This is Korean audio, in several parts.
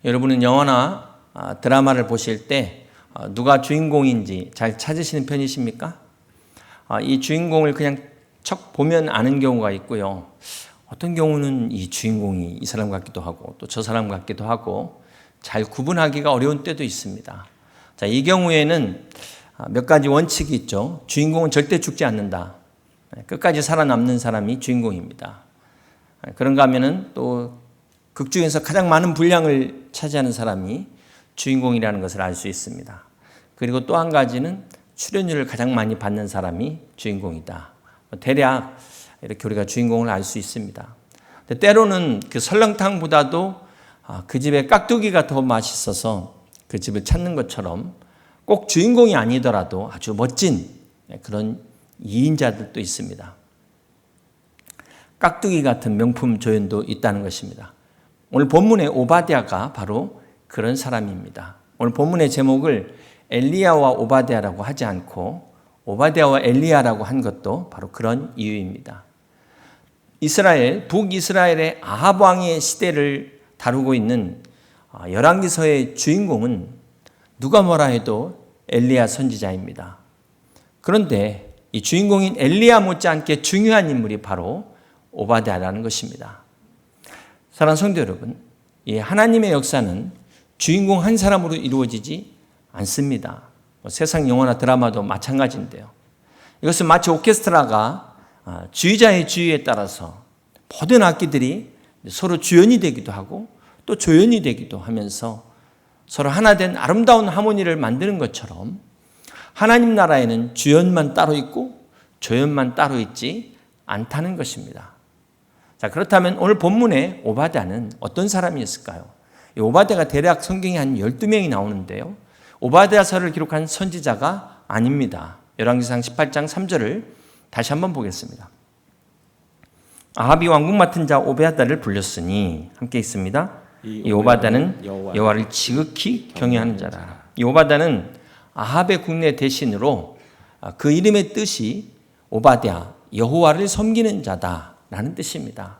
여러분은 영화나 드라마를 보실 때 누가 주인공인지 잘 찾으시는 편이십니까? 이 주인공을 그냥 척 보면 아는 경우가 있고요. 어떤 경우는 이 주인공이 이 사람 같기도 하고 또 저 사람 같기도 하고 잘 구분하기가 어려운 때도 있습니다. 자, 이 경우에는 몇 가지 원칙이 있죠. 주인공은 절대 죽지 않는다. 끝까지 살아남는 사람이 주인공입니다. 그런가 하면은 또 극 중에서 가장 많은 분량을 차지하는 사람이 주인공이라는 것을 알 수 있습니다. 그리고 또 한 가지는 출연료를 가장 많이 받는 사람이 주인공이다. 대략 이렇게 우리가 주인공을 알 수 있습니다. 때로는 그 설렁탕보다도 그 집의 깍두기가 더 맛있어서 그 집을 찾는 것처럼 꼭 주인공이 아니더라도 아주 멋진 그런 2인자들도 있습니다. 깍두기 같은 명품 조연도 있다는 것입니다. 오늘 본문의 오바댜가 바로 그런 사람입니다. 오늘 본문의 제목을 엘리야와 오바댜라고 하지 않고 오바댜와 엘리야라고 한 것도 바로 그런 이유입니다. 북이스라엘의 아합 왕의 시대를 다루고 있는 열왕기서의 주인공은 누가 뭐라 해도 엘리야 선지자입니다. 그런데 이 주인공인 엘리야 못지않게 중요한 인물이 바로 오바댜라는 것입니다. 사랑하는 성도 여러분, 이 하나님의 역사는 주인공 한 사람으로 이루어지지 않습니다. 세상 영화나 드라마도 마찬가지인데요. 이것은 마치 오케스트라가 주의자의 주의에 따라서 모든 악기들이 서로 주연이 되기도 하고 또 조연이 되기도 하면서 서로 하나 된 아름다운 하모니를 만드는 것처럼 하나님 나라에는 주연만 따로 있고 조연만 따로 있지 않다는 것입니다. 자, 그렇다면 오늘 본문의 오바댜는 어떤 사람이었을까요? 이 오바댜가 대략 성경에 한 12명이 나오는데요. 오바댜서를 기록한 선지자가 아닙니다. 열왕기상 18장 3절을 다시 한번 보겠습니다. 아합이 왕궁 맡은 자 오베야다를 불렸으니 함께 있습니다. 이 오바댜는 여호와를 지극히 경외하는 자라. 이 오바댜는 아합의 국내 대신으로 그 이름의 뜻이 오바댜, 여호와를 섬기는 자다라는 뜻입니다.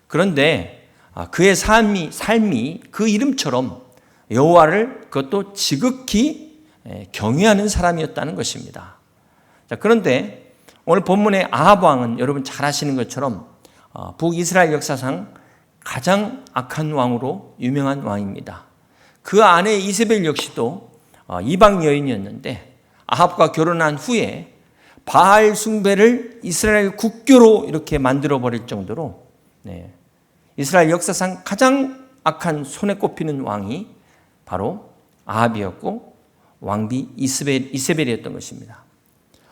그런데 그의 삶이 그 이름처럼 여호와를 그것도 지극히 경외하는 사람이었다는 것입니다. 자, 그런데 오늘 본문의 아합 왕은 여러분 잘 아시는 것처럼 북이스라엘 역사상 가장 악한 왕으로 유명한 왕입니다. 그 아내 이세벨 역시도 이방 여인이었는데 아합과 결혼한 후에 바알 숭배를 이스라엘 국교로 이렇게 만들어버릴 정도로 이스라엘 역사상 가장 악한 손에 꼽히는 왕이 바로 아합이었고 왕비 이세벨이었던 것입니다.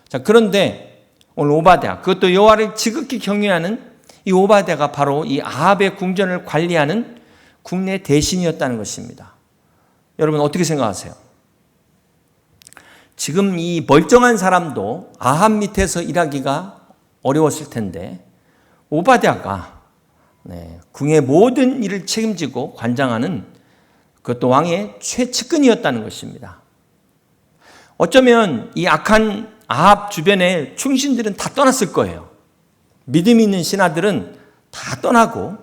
자, 그런데 오늘 오바댜, 그것도 여호와를 지극히 경외하는 이 오바댜가 바로 이 아합의 궁전을 관리하는 국내 대신이었다는 것입니다. 여러분 어떻게 생각하세요? 지금 이 멀쩡한 사람도 아합 밑에서 일하기가 어려웠을 텐데 오바댜가 궁의 모든 일을 책임지고 관장하는 그것도 왕의 최측근이었다는 것입니다. 어쩌면 이 악한 아합 주변의 충신들은 다 떠났을 거예요. 믿음 있는 신하들은 다 떠나고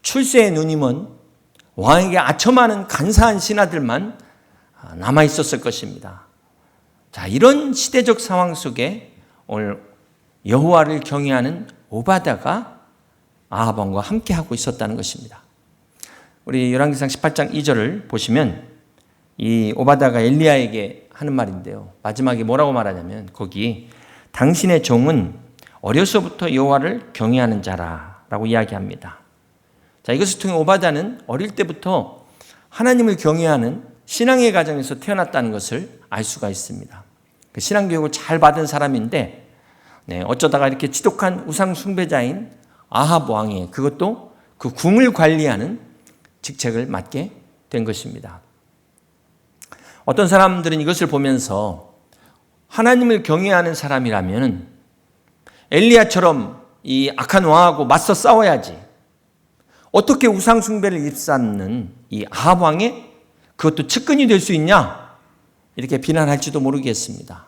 출세의 눈이 먼 왕에게 아첨하는 간사한 신하들만 남아 있었을 것입니다. 자, 이런 시대적 상황 속에 오늘 여호와를 경외하는 오바댜가 아합 왕과 함께 하고 있었다는 것입니다. 우리 열왕기상 18장 2절을 보시면 이 오바댜가 엘리야에게 하는 말인데요. 마지막에 뭐라고 말하냐면 거기 당신의 종은 어려서부터 여호와를 경외하는 자라라고 이야기합니다. 자, 이것을 통해 오바댜는 어릴 때부터 하나님을 경외하는 신앙의 가정에서 태어났다는 것을 알 수가 있습니다. 그 신앙 교육을 잘 받은 사람인데 어쩌다가 이렇게 지독한 우상 숭배자인 아합 왕의 그것도 그 궁을 관리하는 직책을 맡게 된 것입니다. 어떤 사람들은 이것을 보면서 하나님을 경외하는 사람이라면 엘리야처럼 이 악한 왕하고 맞서 싸워야지. 어떻게 우상 숭배를 일삼는 이 아합 왕의 그것도 측근이 될 수 있냐? 이렇게 비난할지도 모르겠습니다.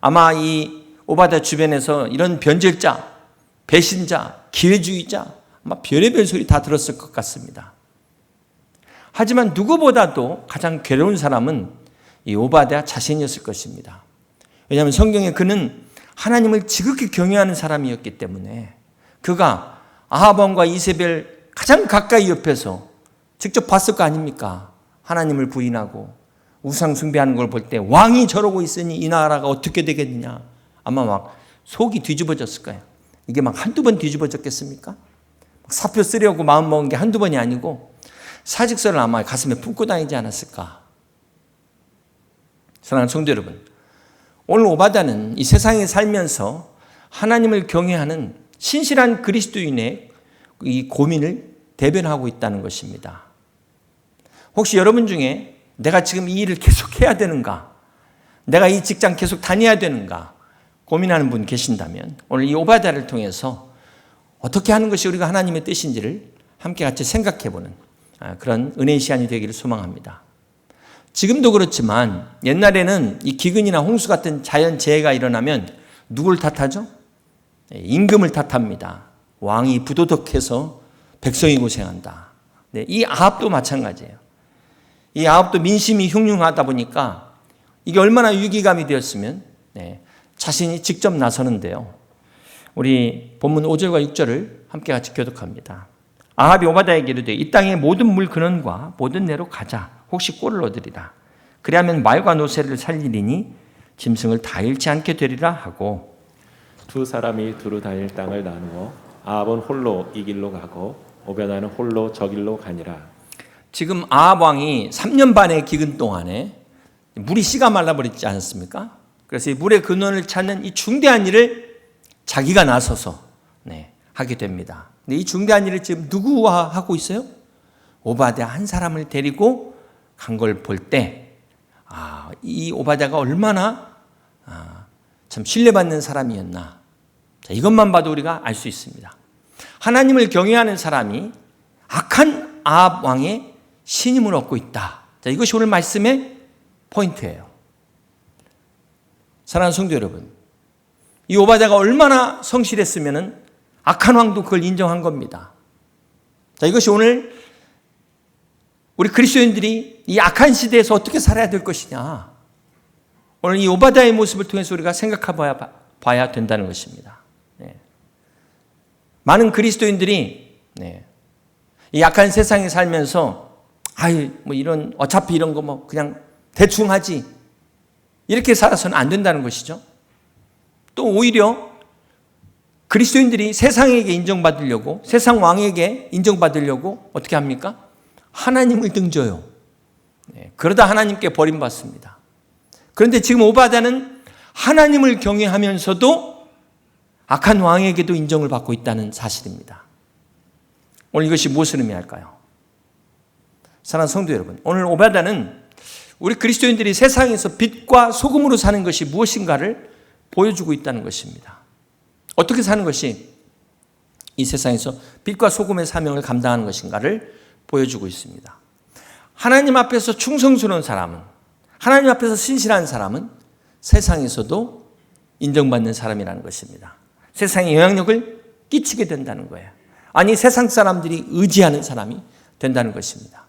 아마 이 오바댜 주변에서 이런 변절자, 배신자, 기회주의자 아마 별의별 소리 다 들었을 것 같습니다. 하지만 누구보다도 가장 괴로운 사람은 이 오바댜 자신이었을 것입니다. 왜냐하면 성경에 그는 하나님을 지극히 경외하는 사람이었기 때문에 그가 아합 왕과 이세벨 가장 가까이 옆에서 직접 봤을 거 아닙니까? 하나님을 부인하고 우상 숭배하는 걸 볼 때 왕이 저러고 있으니 이 나라가 어떻게 되겠느냐. 아마 막 속이 뒤집어졌을 거예요. 이게 막 한두 번 뒤집어졌겠습니까? 사표 쓰려고 마음먹은 게 한두 번이 아니고 사직서를 아마 가슴에 품고 다니지 않았을까. 사랑하는 성도 여러분, 오늘 오바댜는 이 세상에 살면서 하나님을 경외하는 신실한 그리스도인의 이 고민을 대변하고 있다는 것입니다. 혹시 여러분 중에 내가 지금 이 일을 계속 해야 되는가? 내가 이 직장 계속 다녀야 되는가? 고민하는 분 계신다면 오늘 이 오바댜를 통해서 어떻게 하는 것이 우리가 하나님의 뜻인지를 함께 같이 생각해보는 그런 은혜의 시간이 되기를 소망합니다. 지금도 그렇지만 옛날에는 이 기근이나 홍수 같은 자연재해가 일어나면 누굴 탓하죠? 임금을 탓합니다. 왕이 부도덕해서 백성이 고생한다. 이 아합도 마찬가지예요. 이 아합도 민심이 흉흉하다 보니까 이게 얼마나 위기감이 되었으면 자신이 직접 나서는데요. 우리 본문 5절과 6절을 함께 같이 교독합니다. 아합이 오바댜에게 이르되 이 땅의 모든 물 근원과 모든 내로 가자. 혹시 꼴을 얻으리라. 그리하면 말과 노새를 살리리니 짐승을 다 잃지 않게 되리라 하고 두 사람이 두루 다닐 땅을 나누어 아합은 홀로 이 길로 가고 오베냐는 홀로 저 길로 가니라. 지금 아합 왕이 3년 반의 기근 동안에 물이 씨가 말라버리지 않았습니까? 그래서 이 물의 근원을 찾는 이 중대한 일을 자기가 나서서 하게 됩니다. 근데 이 중대한 일을 지금 누구와 하고 있어요? 오바댜 한 사람을 데리고 간 걸 볼 때, 이 오바댜가 얼마나 참 신뢰받는 사람이었나. 자, 이것만 봐도 우리가 알 수 있습니다. 하나님을 경외하는 사람이 악한 아합 왕의 신임을 얻고 있다. 자, 이것이 오늘 말씀의 포인트예요. 사랑하는 성도 여러분, 이 오바댜가 얼마나 성실했으면 악한 왕도 그걸 인정한 겁니다. 자, 이것이 오늘 우리 그리스도인들이 이 악한 시대에서 어떻게 살아야 될 것이냐. 오늘 이 오바댜의 모습을 통해서 우리가 생각해 봐야 된다는 것입니다. 많은 그리스도인들이 이 악한 세상에 살면서 이런 어차피 이런 거 그냥 대충 하지 이렇게 살아서는 안 된다는 것이죠. 또 오히려 그리스도인들이 세상에게 인정받으려고 세상 왕에게 인정받으려고 어떻게 합니까? 하나님을 등져요. 그러다 하나님께 버림받습니다. 그런데 지금 오바댜는 하나님을 경외하면서도 악한 왕에게도 인정을 받고 있다는 사실입니다. 오늘 이것이 무엇을 의미할까요? 사랑하는 성도 여러분, 오늘 오바댜는 우리 그리스도인들이 세상에서 빛과 소금으로 사는 것이 무엇인가를 보여주고 있다는 것입니다. 어떻게 사는 것이 이 세상에서 빛과 소금의 사명을 감당하는 것인가를 보여주고 있습니다. 하나님 앞에서 충성스러운 사람은, 하나님 앞에서 신실한 사람은 세상에서도 인정받는 사람이라는 것입니다. 세상에 영향력을 끼치게 된다는 거예요. 아니, 세상 사람들이 의지하는 사람이 된다는 것입니다.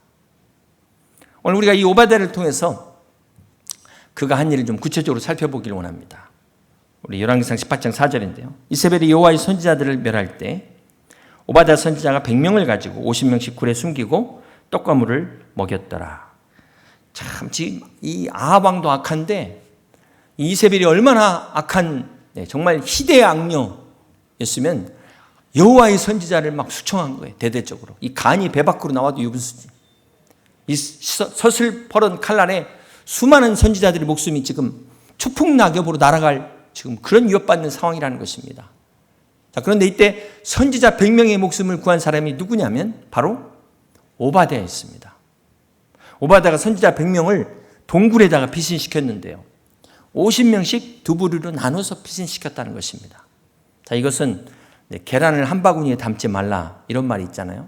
오늘 우리가 이 오바댜를 통해서 그가 한 일을 좀 구체적으로 살펴보기를 원합니다. 우리 열왕기상 18장 4절인데요. 이세벨이 여호와의 선지자들을 멸할 때 오바댜 선지자가 100명을 가지고 50명씩 굴에 숨기고 떡과 물을 먹였더라. 참, 이 아합 왕도 악한데 이세벨이 얼마나 악한 정말 희대의 악녀였으면 여호와의 선지자를 막 수청한 거예요. 대대적으로. 이 간이 배 밖으로 나와도 유분수지. 이 서슬퍼런 칼날에 수많은 선지자들의 목숨이 지금 추풍낙엽으로 날아갈 지금 그런 위협받는 상황이라는 것입니다. 자, 그런데 이때 선지자 100명의 목숨을 구한 사람이 누구냐면 바로 오바댜였습니다. 오바댜가 선지자 100명을 동굴에다가 피신시켰는데요. 50명씩 두 부류로 나눠서 피신시켰다는 것입니다. 자, 이것은 계란을 한 바구니에 담지 말라 이런 말이 있잖아요.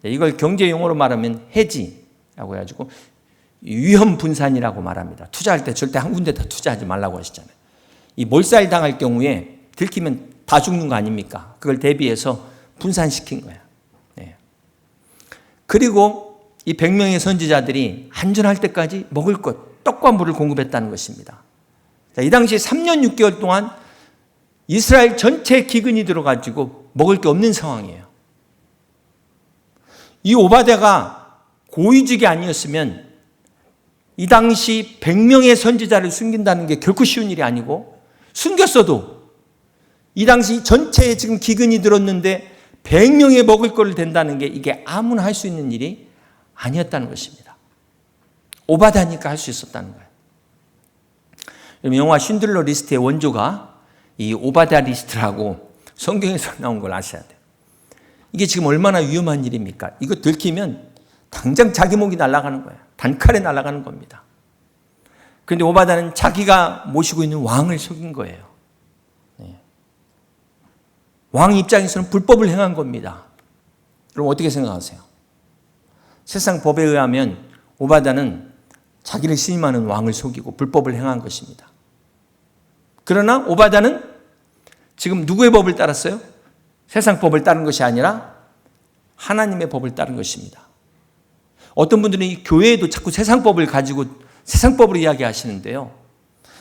이걸 경제 용어로 말하면 해지라고 해가지고 위험 분산이라고 말합니다. 투자할 때 절대 한 군데다 투자하지 말라고 하시잖아요. 이 몰살 당할 경우에 들키면 다 죽는 거 아닙니까? 그걸 대비해서 분산시킨 거예요. 그리고 이 100명의 선지자들이 안전할 때까지 먹을 것, 떡과 물을 공급했다는 것입니다. 자, 이 당시 3년 6개월 동안 이스라엘 전체 기근이 들어가지고 먹을 게 없는 상황이에요. 이 오바댜가 고위직이 아니었으면 이 당시 100명의 선지자를 숨긴다는 게 결코 쉬운 일이 아니고, 숨겼어도 이 당시 전체에 지금 기근이 들었는데 100명의 먹을 거를 된다는 게 이게 아무나 할 수 있는 일이 아니었다는 것입니다. 오바댜니까 할 수 있었다는 거예요. 영화 쉰들러 리스트의 원조가 이 오바댜 리스트라고 성경에서 나온 걸 아셔야 돼요. 이게 지금 얼마나 위험한 일입니까? 이거 들키면 당장 자기 목이 날아가는 거예요. 단칼에 날아가는 겁니다. 그런데 오바댜는 자기가 모시고 있는 왕을 속인 거예요. 왕 입장에서는 불법을 행한 겁니다. 그럼 어떻게 생각하세요? 세상 법에 의하면 오바댜는 자기를 신임하는 왕을 속이고 불법을 행한 것입니다. 그러나 오바댜는 지금 누구의 법을 따랐어요? 세상 법을 따른 것이 아니라 하나님의 법을 따른 것입니다. 어떤 분들은 이 교회에도 자꾸 세상 법을 가지고 세상 법으로 이야기하시는데요.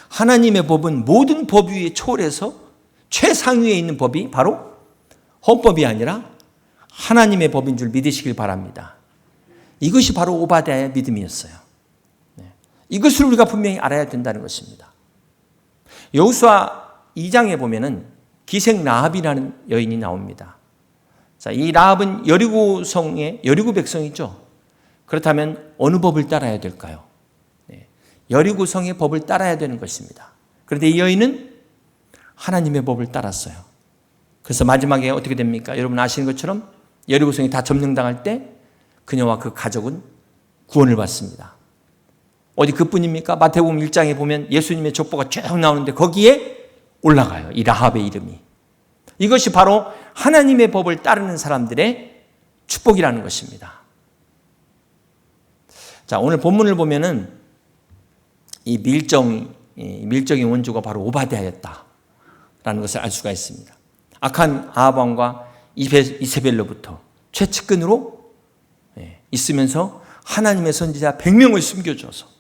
하나님의 법은 모든 법 위에 초월해서 최상위에 있는 법이 바로 헌법이 아니라 하나님의 법인 줄 믿으시길 바랍니다. 이것이 바로 오바댜의 믿음이었어요. 이것을 우리가 분명히 알아야 된다는 것입니다. 여호수아 2장에 보면은 기생 라합이라는 여인이 나옵니다. 자, 이 라합은 여리고성의 여리고 백성이죠. 그렇다면 어느 법을 따라야 될까요? 여리고성의 법을 따라야 되는 것입니다. 그런데 이 여인은 하나님의 법을 따랐어요. 그래서 마지막에 어떻게 됩니까? 여러분 아시는 것처럼 여리고성이 다 점령당할 때 그녀와 그 가족은 구원을 받습니다. 어디 그뿐입니까? 마태복음 1장에 보면 예수님의 족보가 쭉 나오는데 거기에 올라가요. 이 라합의 이름이. 이것이 바로 하나님의 법을 따르는 사람들의 축복이라는 것입니다. 자, 오늘 본문을 보면은 이 밀정의 원조가 바로 오바댜였다라는 것을 알 수가 있습니다. 악한 아합 왕과 이세벨로부터 최측근으로 있으면서 하나님의 선지자 100명을 숨겨줘서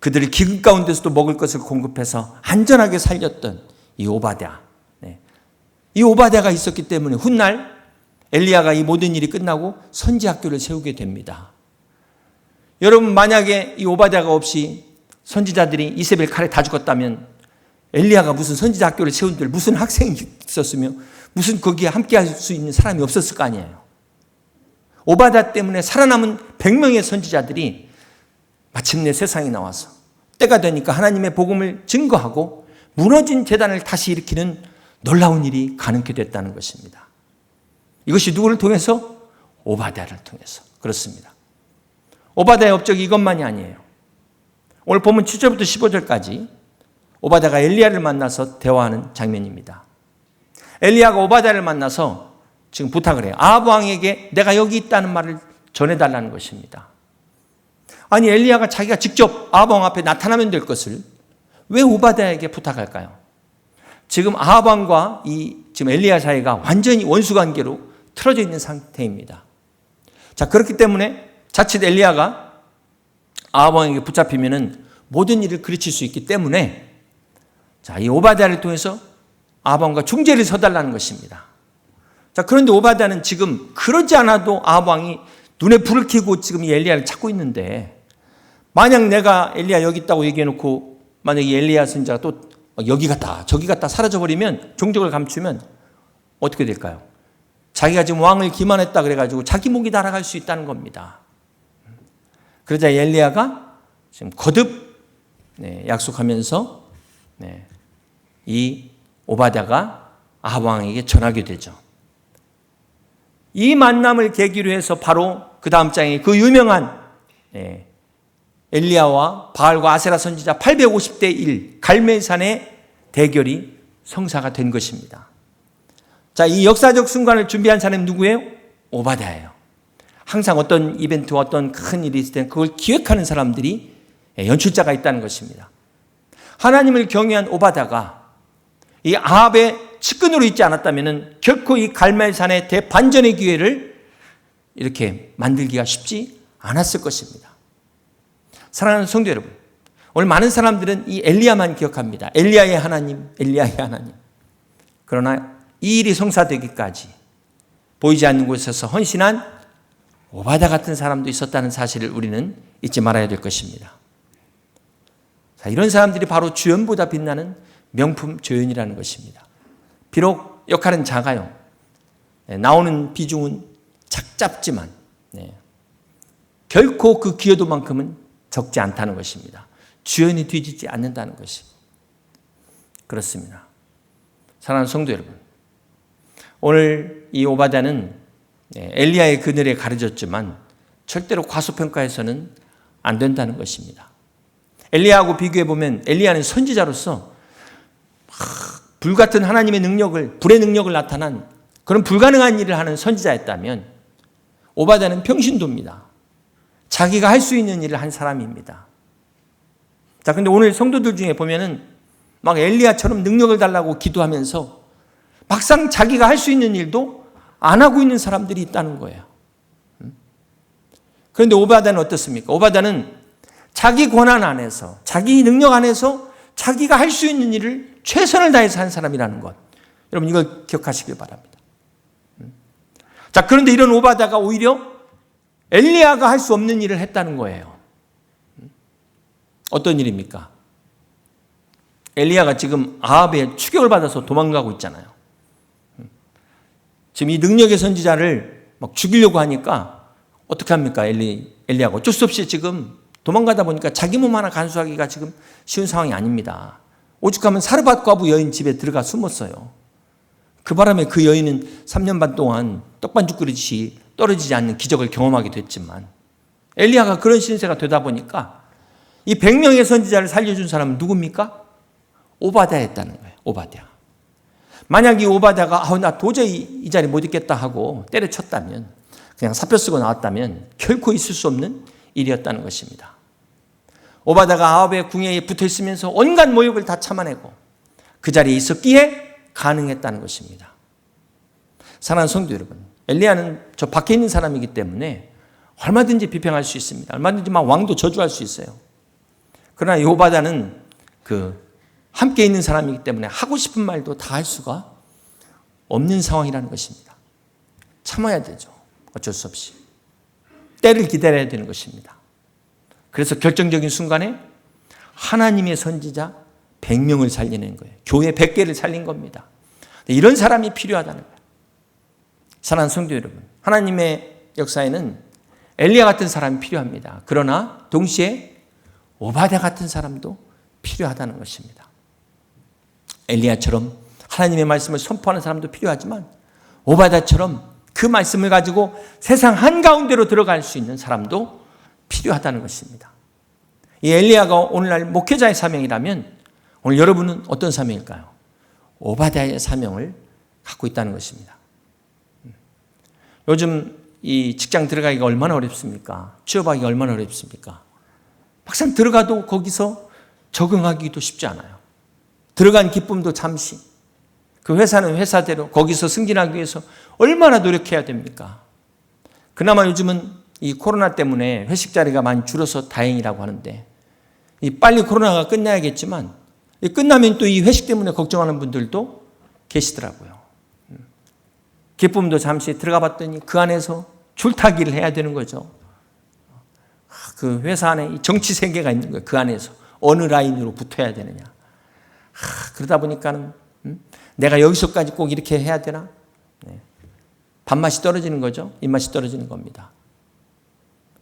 그들을 기근 가운데서도 먹을 것을 공급해서 안전하게 살렸던 이 오바댜. 이 오바댜가 있었기 때문에 훗날 엘리야가 이 모든 일이 끝나고 선지학교를 세우게 됩니다. 여러분 만약에 이 오바댜가 없이 선지자들이 이세벨 칼에 다 죽었다면 엘리야가 무슨 선지자학교를 세운들 무슨 학생이 있었으며 무슨 거기에 함께할 수 있는 사람이 없었을 거 아니에요. 오바댜 때문에 살아남은 100명의 선지자들이 마침내 세상에 나와서 때가 되니까 하나님의 복음을 증거하고 무너진 제단을 다시 일으키는 놀라운 일이 가능케 됐다는 것입니다. 이것이 누구를 통해서? 오바댜를 통해서. 그렇습니다. 오바댜의 업적이 이것만이 아니에요. 오늘 본문 7절부터 15절까지 오바댜가 엘리야를 만나서 대화하는 장면입니다. 엘리야가 오바댜를 만나서 지금 부탁을 해요. 아합 왕에게 내가 여기 있다는 말을 전해달라는 것입니다. 아니 엘리야가 자기가 직접 아합 왕 앞에 나타나면 될 것을 왜 오바댜에게 부탁할까요? 지금 아합 왕과 지금 엘리야 사이가 완전히 원수 관계로 틀어져 있는 상태입니다. 자, 그렇기 때문에 자칫 엘리야가 아합 왕에게 붙잡히면은 모든 일을 그르칠 수 있기 때문에 자, 이 오바댜를 통해서 아합 왕과 중재를 서달라는 것입니다. 자, 그런데 오바댜는 지금 그러지 않아도 아합 왕이 눈에 불을 켜고 지금 이 엘리야를 찾고 있는데 만약 내가 엘리야 여기 있다고 얘기해놓고 만약 이 엘리야 선지자가 또 여기 갔다 저기 갔다 사라져버리면 종적을 감추면 어떻게 될까요? 자기가 지금 왕을 기만했다 그래가지고 자기 목이 날아갈 수 있다는 겁니다. 그러자 엘리야가 지금 거듭 약속하면서 이 오바댜가 아합 왕에게 전하게 되죠. 이 만남을 계기로 해서 바로 그 다음 장에 그 유명한 엘리야와 바알과 아세라 선지자 850대 1 갈멜산의 대결이 성사가 된 것입니다. 자, 이 역사적 순간을 준비한 사람이 누구예요? 오바댜예요. 항상 어떤 이벤트와 어떤 큰 일이 있을 때 그걸 기획하는 사람들이 연출자가 있다는 것입니다. 하나님을 경외한 오바댜가 이 아합의 측근으로 있지 않았다면 결코 이 갈멜산의 대반전의 기회를 이렇게 만들기가 쉽지 않았을 것입니다. 사랑하는 성도 여러분, 오늘 많은 사람들은 이 엘리야만 기억합니다. 엘리야의 하나님, 엘리야의 하나님. 그러나 이 일이 성사되기까지 보이지 않는 곳에서 헌신한 오바다 같은 사람도 있었다는 사실을 우리는 잊지 말아야 될 것입니다. 자, 이런 사람들이 바로 주연보다 빛나는 명품 조연이라는 것입니다. 비록 역할은 작아요. 나오는 비중은 작잡지만 결코 그 기여도만큼은 적지 않다는 것입니다. 주연이 뒤지지 않는다는 것이 그렇습니다. 사랑하는 성도 여러분, 오늘 이 오바다는 엘리야의 그늘에 가려졌지만 절대로 과소평가해서는 안 된다는 것입니다. 엘리야하고 비교해보면 엘리야는 선지자로서 불같은 하나님의 능력을, 불의 능력을 나타난 그런 불가능한 일을 하는 선지자였다면 오바다는 평신도입니다. 자기가 할 수 있는 일을 한 사람입니다. 자, 근데 오늘 성도들 중에 보면은 막 엘리야처럼 능력을 달라고 기도하면서 막상 자기가 할 수 있는 일도 안 하고 있는 사람들이 있다는 거예요. 그런데 오바다는 어떻습니까? 오바다는 자기 권한 안에서, 자기 능력 안에서 자기가 할 수 있는 일을 최선을 다해서 한 사람이라는 것. 여러분 이걸 기억하시길 바랍니다. 자, 그런데 이런 오바다가 오히려 엘리야가 할 수 없는 일을 했다는 거예요. 어떤 일입니까? 엘리야가 지금 아합의 추격을 받아서 도망가고 있잖아요. 지금 이 능력의 선지자를 막 죽이려고 하니까 어떻게 합니까? 엘리야가 어쩔 수 없이 지금 도망가다 보니까 자기 몸 하나 간수하기가 지금 쉬운 상황이 아닙니다. 오죽하면 사르밧 과부 여인 집에 들어가 숨었어요. 그 바람에 그 여인은 3년 반 동안 떡반죽 그릇이 떨어지지 않는 기적을 경험하게 됐지만 엘리야가 그런 신세가 되다 보니까 이 100명의 선지자를 살려준 사람은 누굽니까? 오바다였다는 거예요. 오바다. 만약 이 오바다가 나 도저히 이 자리 못 있겠다 하고 때려쳤다면, 그냥 사표 쓰고 나왔다면 결코 있을 수 없는 일이었다는 것입니다. 오바다가 아합의 궁에 붙어 있으면서 온갖 모욕을 다 참아내고 그 자리에 있었기에 가능했다는 것입니다. 사랑하는 성도 여러분, 엘리야는 저 밖에 있는 사람이기 때문에 얼마든지 비평할 수 있습니다. 얼마든지 막 왕도 저주할 수 있어요. 그러나 이 오바다는 함께 있는 사람이기 때문에 하고 싶은 말도 다 할 수가 없는 상황이라는 것입니다. 참아야 되죠. 어쩔 수 없이. 때를 기다려야 되는 것입니다. 그래서 결정적인 순간에 하나님의 선지자 100명을 살려낸 거예요. 교회 100개를 살린 겁니다. 이런 사람이 필요하다는 거예요. 사랑하는 성도 여러분, 하나님의 역사에는 엘리야 같은 사람이 필요합니다. 그러나 동시에 오바다 같은 사람도 필요하다는 것입니다. 엘리야처럼 하나님의 말씀을 선포하는 사람도 필요하지만 오바다처럼 그 말씀을 가지고 세상 한가운데로 들어갈 수 있는 사람도 필요하다는 것입니다. 이 엘리야가 오늘날 목회자의 사명이라면 오늘 여러분은 어떤 사명일까요? 오바다의 사명을 갖고 있다는 것입니다. 요즘 이 직장 들어가기가 얼마나 어렵습니까? 취업하기가 얼마나 어렵습니까? 막상 들어가도 거기서 적응하기도 쉽지 않아요. 들어간 기쁨도 잠시. 그 회사는 회사대로 거기서 승진하기 위해서 얼마나 노력해야 됩니까? 그나마 요즘은 이 코로나 때문에 회식 자리가 많이 줄어서 다행이라고 하는데 빨리 코로나가 끝나야겠지만 끝나면 또 이 회식 때문에 걱정하는 분들도 계시더라고요. 기쁨도 잠시 들어가 봤더니 그 안에서 줄타기를 해야 되는 거죠. 그 회사 안에 정치 세계가 있는 거예요. 그 안에서 어느 라인으로 붙어야 되느냐. 그러다 보니까는 내가 여기서까지 꼭 이렇게 해야 되나? 밥맛이 떨어지는 거죠. 입맛이 떨어지는 겁니다.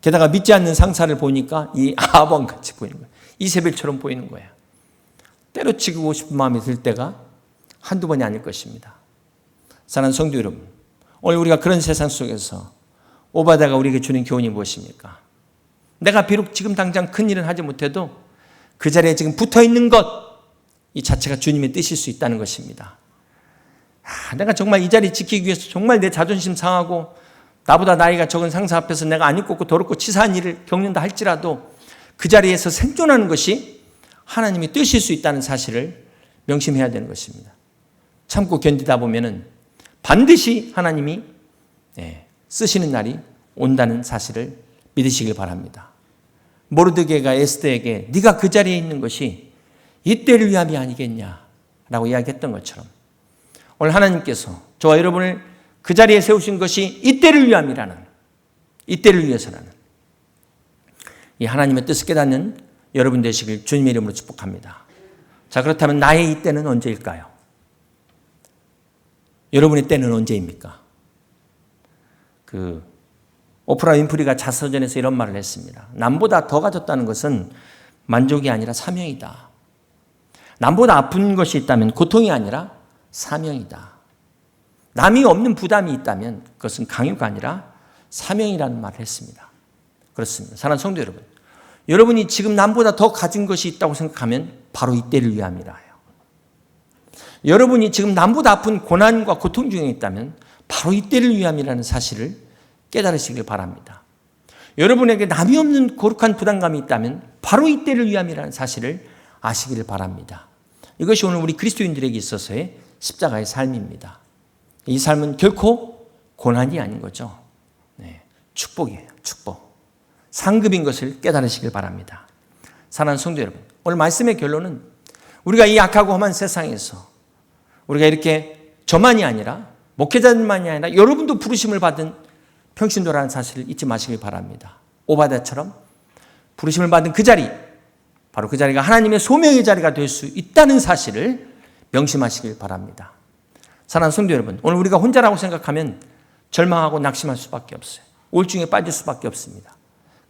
게다가 믿지 않는 상사를 보니까 이 아합왕같이 보이는 거예요. 이세벨처럼 보이는 거예요. 때려치고 싶은 마음이 들 때가 한두 번이 아닐 것입니다. 사랑하는 성도 여러분, 오늘 우리가 그런 세상 속에서 오바다가 우리에게 주는 교훈이 무엇입니까? 내가 비록 지금 당장 큰 일은 하지 못해도 그 자리에 지금 붙어있는 것, 이 자체가 주님의 뜻일 수 있다는 것입니다. 내가 정말 이 자리 지키기 위해서 정말 내 자존심 상하고 나보다 나이가 적은 상사 앞에서 내가 안 입고 더럽고 치사한 일을 겪는다 할지라도 그 자리에서 생존하는 것이 하나님의 뜻일 수 있다는 사실을 명심해야 되는 것입니다. 참고 견디다 보면은 반드시 하나님이 쓰시는 날이 온다는 사실을 믿으시길 바랍니다. 모르드게가 에스더에게 네가 그 자리에 있는 것이 이때를 위함이 아니겠냐라고 이야기했던 것처럼 오늘 하나님께서 저와 여러분을 그 자리에 세우신 것이 이때를 위함이라는, 이때를 위해서라는 이 하나님의 뜻을 깨닫는 여러분 되시길 주님의 이름으로 축복합니다. 자, 그렇다면 나의 이때는 언제일까요? 여러분의 때는 언제입니까? 오프라 윈프리가 자서전에서 이런 말을 했습니다. 남보다 더 가졌다는 것은 만족이 아니라 사명이다. 남보다 아픈 것이 있다면 고통이 아니라 사명이다. 남이 없는 부담이 있다면 그것은 강요가 아니라 사명이라는 말을 했습니다. 그렇습니다. 사랑하는 성도 여러분, 여러분이 지금 남보다 더 가진 것이 있다고 생각하면 바로 이때를 위함이라 해요. 여러분이 지금 남보다 아픈 고난과 고통 중에 있다면 바로 이때를 위함이라는 사실을 깨달으시길 바랍니다. 여러분에게 남이 없는 거룩한 부담감이 있다면 바로 이때를 위함이라는 사실을 아시기를 바랍니다. 이것이 오늘 우리 그리스도인들에게 있어서의 십자가의 삶입니다. 이 삶은 결코 고난이 아닌 거죠. 네, 축복이에요. 축복. 상급인 것을 깨달으시길 바랍니다. 사랑하는 성도 여러분, 오늘 말씀의 결론은 우리가 이 악하고 험한 세상에서 우리가 이렇게 저만이 아니라 목회자들만이 아니라 여러분도 부르심을 받은 평신도라는 사실을 잊지 마시길 바랍니다. 오바댜처럼 부르심을 받은 그 자리, 바로 그 자리가 하나님의 소명의 자리가 될 수 있다는 사실을 명심하시길 바랍니다. 사랑하는 성도 여러분, 오늘 우리가 혼자라고 생각하면 절망하고 낙심할 수밖에 없어요. 우울증에 빠질 수밖에 없습니다.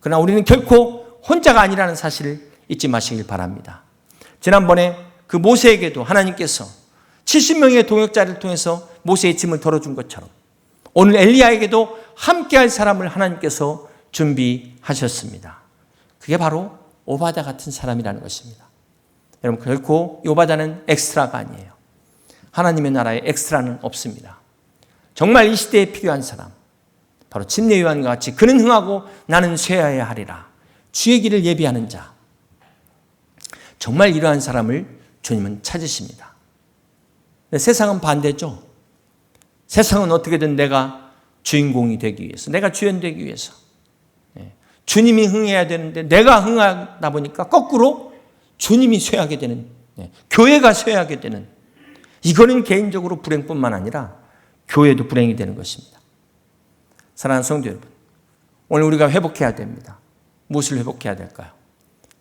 그러나 우리는 결코 혼자가 아니라는 사실을 잊지 마시길 바랍니다. 지난번에 그 모세에게도 하나님께서 70명의 동역자를 통해서 모세의 짐을 덜어준 것처럼 오늘 엘리야에게도 함께할 사람을 하나님께서 준비하셨습니다. 그게 바로 오바댜 같은 사람이라는 것입니다. 여러분, 결코 오바댜는 엑스트라가 아니에요. 하나님의 나라에 엑스트라는 없습니다. 정말 이 시대에 필요한 사람, 바로 침례 요한과 같이 그는 흥하고 나는 쇠하여야 하리라. 주의 길을 예비하는 자. 정말 이러한 사람을 주님은 찾으십니다. 근데 세상은 반대죠. 세상은 어떻게든 내가 주인공이 되기 위해서, 내가 주연 되기 위해서, 주님이 흥해야 되는데 내가 흥하다 보니까 거꾸로 주님이 쇠하게 되는, 교회가 쇠하게 되는, 이거는 개인적으로 불행뿐만 아니라 교회도 불행이 되는 것입니다. 사랑하는 성도 여러분, 오늘 우리가 회복해야 됩니다. 무엇을 회복해야 될까요?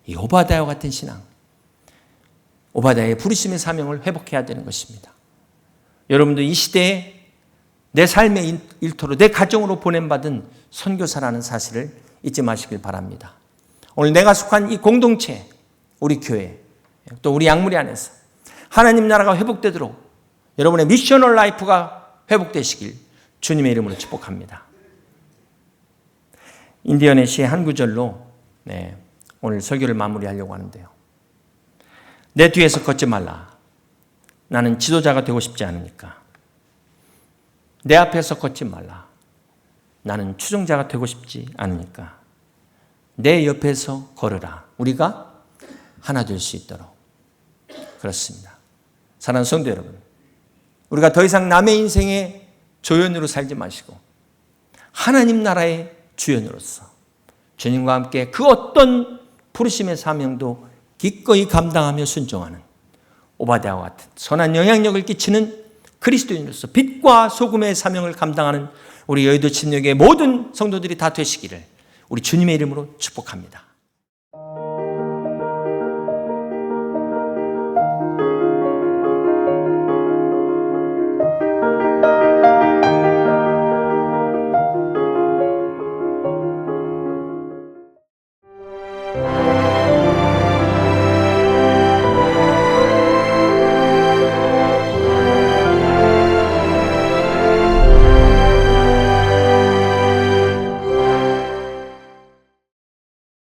이 오바댜와 같은 신앙, 오바댜의 부르심의 사명을 회복해야 되는 것입니다. 여러분도 이 시대에 내 삶의 일터로, 내 가정으로 보냄받은 선교사라는 사실을 잊지 마시길 바랍니다. 오늘 내가 속한 이 공동체, 우리 교회, 또 우리 양무리 안에서 하나님 나라가 회복되도록 여러분의 미셔널 라이프가 회복되시길 주님의 이름으로 축복합니다. 인디언의 시의 한 구절로 오늘 설교를 마무리하려고 하는데요. 내 뒤에서 걷지 말라. 나는 지도자가 되고 싶지 않으니까. 내 앞에서 걷지 말라. 나는 추종자가 되고 싶지 않으니까. 내 옆에서 걸으라. 우리가 하나 될 수 있도록. 그렇습니다. 사랑하는 성도 여러분, 우리가 더 이상 남의 인생의 조연으로 살지 마시고 하나님 나라의 주연으로서 주님과 함께 그 어떤 부르심의 사명도 기꺼이 감당하며 순종하는 오바댜와 같은 선한 영향력을 끼치는 그리스도인으로서 빛과 소금의 사명을 감당하는 우리 여의도 침례교회 모든 성도들이 다 되시기를 우리 주님의 이름으로 축복합니다.